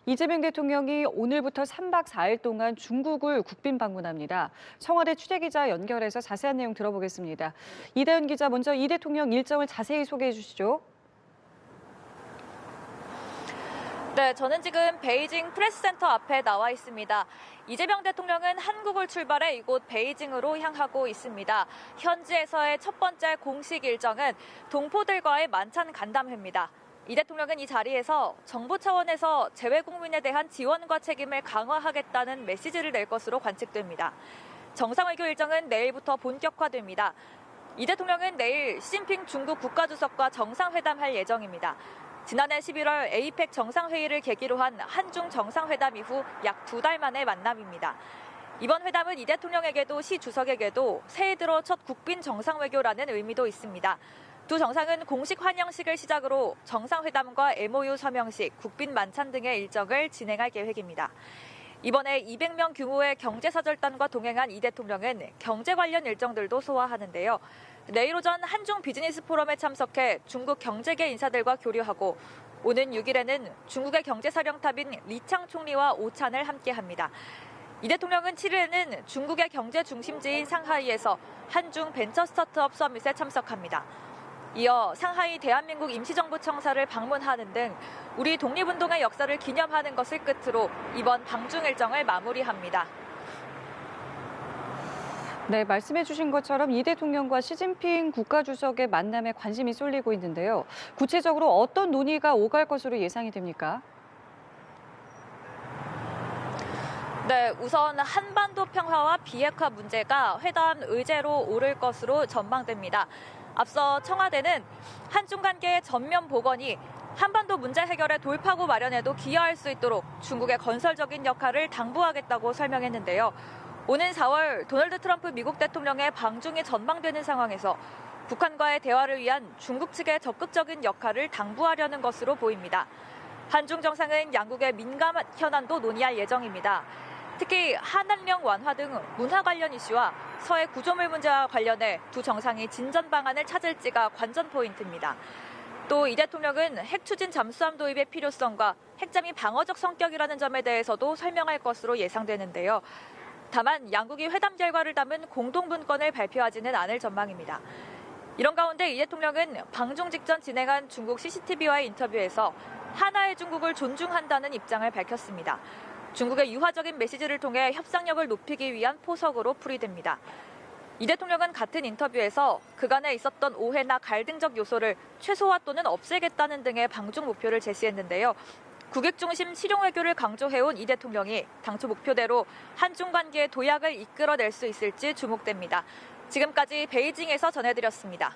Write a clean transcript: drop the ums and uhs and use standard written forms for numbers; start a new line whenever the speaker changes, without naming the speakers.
이재명 대통령이 오늘부터 3박 4일 동안 중국을 국빈 방문합니다. 청와대 취재기자 연결해서 자세한 내용 들어보겠습니다. 이다연 기자, 먼저 이 대통령 일정을 자세히 소개해 주시죠.
네, 저는 지금 베이징 프레스센터 앞에 나와 있습니다. 이재명 대통령은 한국을 출발해 이곳 베이징으로 향하고 있습니다. 현지에서의 첫 번째 공식 일정은 동포들과의 만찬 간담회입니다. 이 대통령은 이 자리에서 정부 차원에서 재외국민에 대한 지원과 책임을 강화하겠다는 메시지를 낼 것으로 관측됩니다. 정상외교 일정은 내일부터 본격화됩니다. 이 대통령은 내일 시진핑 중국 국가주석과 정상회담할 예정입니다. 지난해 11월 에이펙 정상회의를 계기로 한 한중 정상회담 이후 약 2달 만의 만남입니다. 이번 회담은 이 대통령에게도 시 주석에게도 새해 들어 첫 국빈 정상외교라는 의미도 있습니다. 두 정상은 공식 환영식을 시작으로 정상회담과 MOU 서명식, 국빈 만찬 등의 일정을 진행할 계획입니다. 이번에 200명 규모의 경제사절단과 동행한 이 대통령은 경제 관련 일정들도 소화하는데요. 내일 오전 한중 비즈니스 포럼에 참석해 중국 경제계 인사들과 교류하고 오는 6일에는 중국의 경제사령탑인 리창 총리와 오찬을 함께합니다. 이 대통령은 7일에는 중국의 경제 중심지인 상하이에서 한중 벤처 스타트업 서밋에 참석합니다. 이어 상하이 대한민국 임시정부청사를 방문하는 등 우리 독립운동의 역사를 기념하는 것을 끝으로 이번 방중 일정을 마무리합니다.
네, 말씀해 주신 것처럼 이 대통령과 시진핑 국가주석의 만남에 관심이 쏠리고 있는데요. 구체적으로 어떤 논의가 오갈 것으로 예상이 됩니까?
네, 우선 한반도 평화와 비핵화 문제가 회담 의제로 오를 것으로 전망됩니다. 앞서 청와대는 한중 관계의 전면 복원이 한반도 문제 해결의 돌파구 마련에도 기여할 수 있도록 중국의 건설적인 역할을 당부하겠다고 설명했는데요. 오는 4월 도널드 트럼프 미국 대통령의 방중이 전망되는 상황에서 북한과의 대화를 위한 중국 측의 적극적인 역할을 당부하려는 것으로 보입니다. 한중 정상은 양국의 민감 현안도 논의할 예정입니다. 특히 한한령 완화 등 문화 관련 이슈와 서해 구조물 문제와 관련해 두 정상이 진전 방안을 찾을지가 관전 포인트입니다. 또 이 대통령은 핵 추진 잠수함 도입의 필요성과 핵잠이 방어적 성격이라는 점에 대해서도 설명할 것으로 예상되는데요. 다만 양국이 회담 결과를 담은 공동문건을 발표하지는 않을 전망입니다. 이런 가운데 이 대통령은 방중 직전 진행한 중국 CCTV와의 인터뷰에서 하나의 중국을 존중한다는 입장을 밝혔습니다. 중국의 유화적인 메시지를 통해 협상력을 높이기 위한 포석으로 풀이됩니다. 이 대통령은 같은 인터뷰에서 그간에 있었던 오해나 갈등적 요소를 최소화 또는 없애겠다는 등의 방중 목표를 제시했는데요. 국익 중심 실용 외교를 강조해온 이 대통령이 당초 목표대로 한중 관계의 도약을 이끌어낼 수 있을지 주목됩니다. 지금까지 베이징에서 전해드렸습니다.